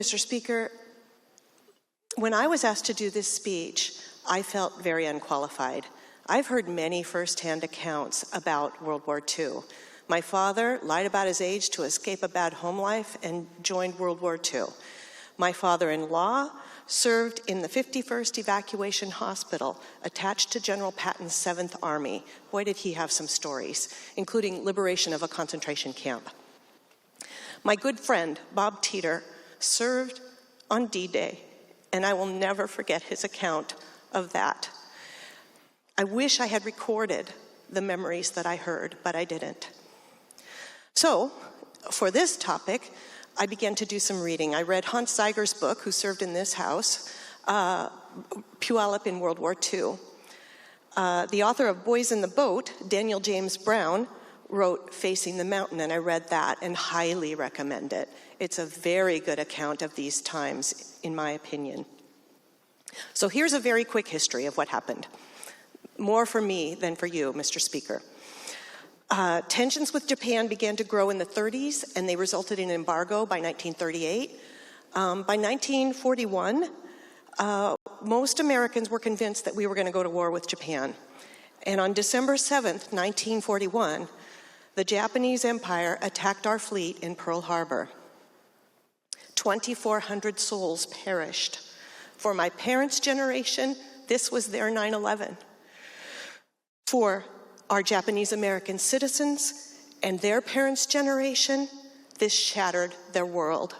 Mr. Speaker, when I was asked to do this speech, I felt very unqualified. I've heard many firsthand accounts about World War II. My father lied about his age to escape a bad home life and joined World War II. My father-in-law served in the 51st Evacuation Hospital attached to General Patton's 7th Army. Boy, did he have some stories, including liberation of a concentration camp. My good friend, Bob Teeter, served on D-Day, and I will never forget his account of that. I wish I had recorded the memories that I heard, but I didn't. So, for this topic, I began to do some reading. I read Hans Zeiger's book, who served in this house, Puyallup in World War II. The author of Boys in the Boat, Daniel James Brown, wrote Facing the Mountain, and I read that and highly recommend it. It's a very good account of these times, in my opinion. So here's a very quick history of what happened. More for me than for you, Mr. Speaker. Tensions with Japan began to grow in the 30s, and they resulted in an embargo by 1938. By 1941, most Americans were convinced that we were going to go to war with Japan. And on December 7th, 1941, the Japanese Empire attacked our fleet in Pearl Harbor. 2,400 souls perished. For my parents' generation, this was their 9/11. For our Japanese American citizens and their parents' generation, this shattered their world.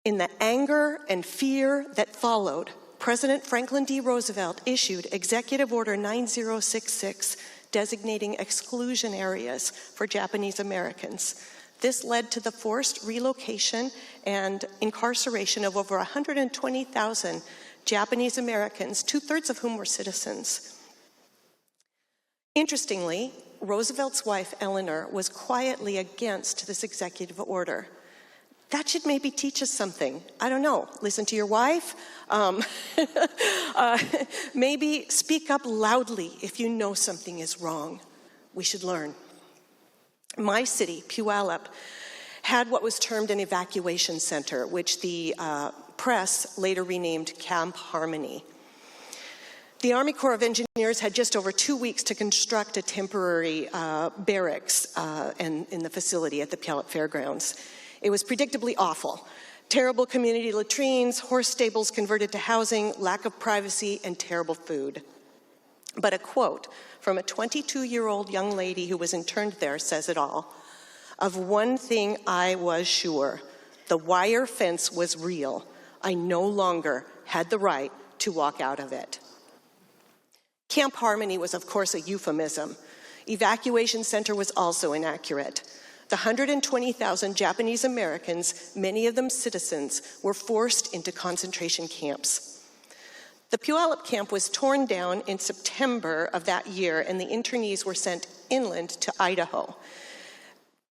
In the anger and fear that followed, President Franklin D. Roosevelt issued Executive Order 9066, designating exclusion areas for Japanese Americans. This led to the forced relocation and incarceration of over 120,000 Japanese Americans, 2/3 of whom were citizens. Interestingly, Roosevelt's wife, Eleanor, was quietly against this executive order. That should maybe teach us something. I don't know, listen to your wife. Maybe speak up loudly if you know something is wrong. We should learn. My city, Puyallup, had what was termed an evacuation center, which the press later renamed Camp Harmony. The Army Corps of Engineers had just over 2 weeks to construct a temporary barracks in the facility at the Puyallup Fairgrounds. It was predictably awful. Terrible community latrines, horse stables converted to housing, lack of privacy, and terrible food. But a quote from a 22-year-old young lady who was interned there says it all. Of one thing I was sure, the wire fence was real. I no longer had the right to walk out of it. Camp Harmony was, of course, a euphemism. Evacuation center was also inaccurate. The 120,000 Japanese Americans, many of them citizens, were forced into concentration camps. The Puyallup camp was torn down in September of that year, and the internees were sent inland to Idaho.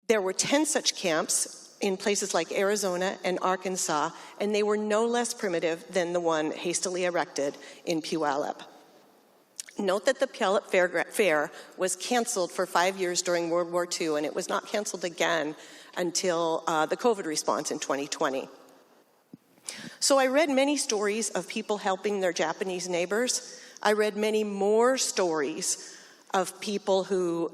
There were 10 such camps in places like Arizona and Arkansas, and they were no less primitive than the one hastily erected in Puyallup. Note that the Puyallup Fair was canceled for 5 years during World War II, and it was not canceled again until the COVID response in 2020. So I read many stories of people helping their Japanese neighbors. I read many more stories of people who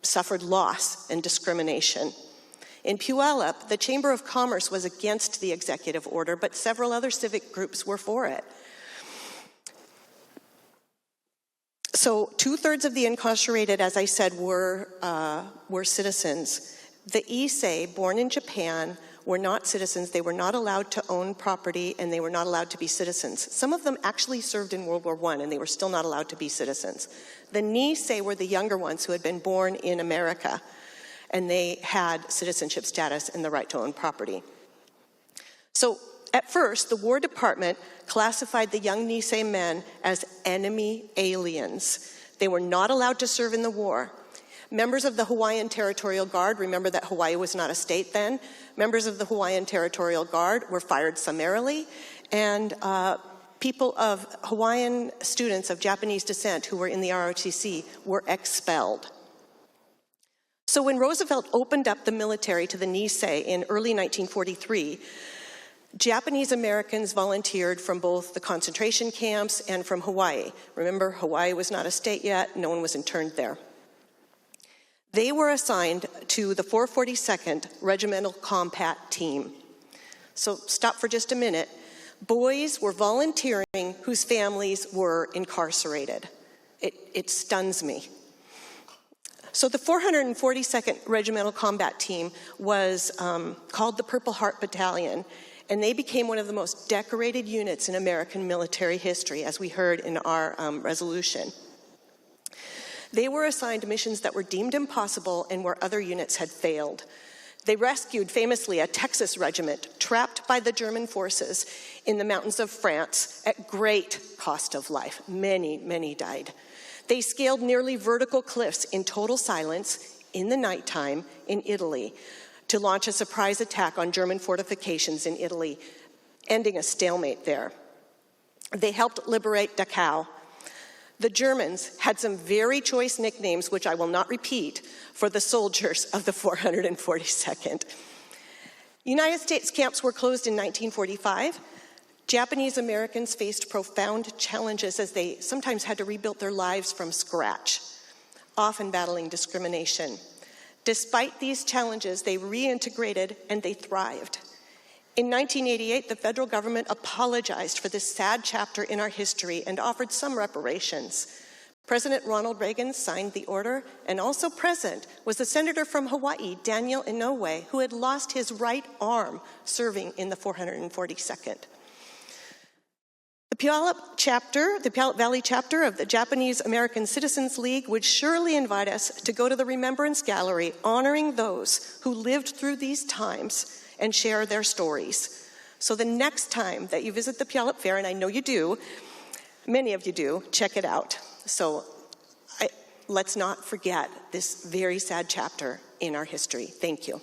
suffered loss and discrimination. In Puyallup, the Chamber of Commerce was against the executive order, but several other civic groups were for it. So 2/3 of the incarcerated, as I said, were citizens. The Issei, born in Japan, were not citizens. They were not allowed to own property, and they were not allowed to be citizens. Some of them actually served in World War I, and they were still not allowed to be citizens. The Nisei were the younger ones who had been born in America, and they had citizenship status and the right to own property. So at first, the War Department classified the young Nisei men as enemy aliens. They were not allowed to serve in the war. Members of the Hawaiian Territorial Guard, remember that Hawaii was not a state then, members of the Hawaiian Territorial Guard were fired summarily, and people of Hawaiian students of Japanese descent who were in the ROTC were expelled. So when Roosevelt opened up the military to the Nisei in early 1943, Japanese Americans volunteered from both the concentration camps and from Hawaii. Remember, Hawaii was not a state yet, no one was interned there. They were assigned to the 442nd Regimental Combat Team. So stop for just a minute. Boys were volunteering whose families were incarcerated. It stuns me. So the 442nd Regimental Combat Team was called the Purple Heart Battalion, and they became one of the most decorated units in American military history, as we heard in our resolution. They were assigned missions that were deemed impossible and where other units had failed. They rescued, famously, a Texas regiment trapped by the German forces in the mountains of France at great cost of life. Many, many died. They scaled nearly vertical cliffs in total silence in the nighttime in Italy to launch a surprise attack on German fortifications in Italy, ending a stalemate there. They helped liberate Dachau. The Germans had some very choice nicknames, which I will not repeat, for the soldiers of the 442nd. United States camps were closed in 1945. Japanese Americans faced profound challenges as they sometimes had to rebuild their lives from scratch, often battling discrimination. Despite these challenges, they reintegrated and they thrived. In 1988, the federal government apologized for this sad chapter in our history and offered some reparations. President Ronald Reagan signed the order, and also present was the senator from Hawaii, Daniel Inouye, who had lost his right arm serving in the 442nd. The Puyallup Valley chapter of the Japanese American Citizens League would surely invite us to go to the Remembrance Gallery, honoring those who lived through these times and share their stories. So the next time that you visit the Puyallup Fair, and I know you do, many of you do, check it out. So let's not forget this very sad chapter in our history. Thank you.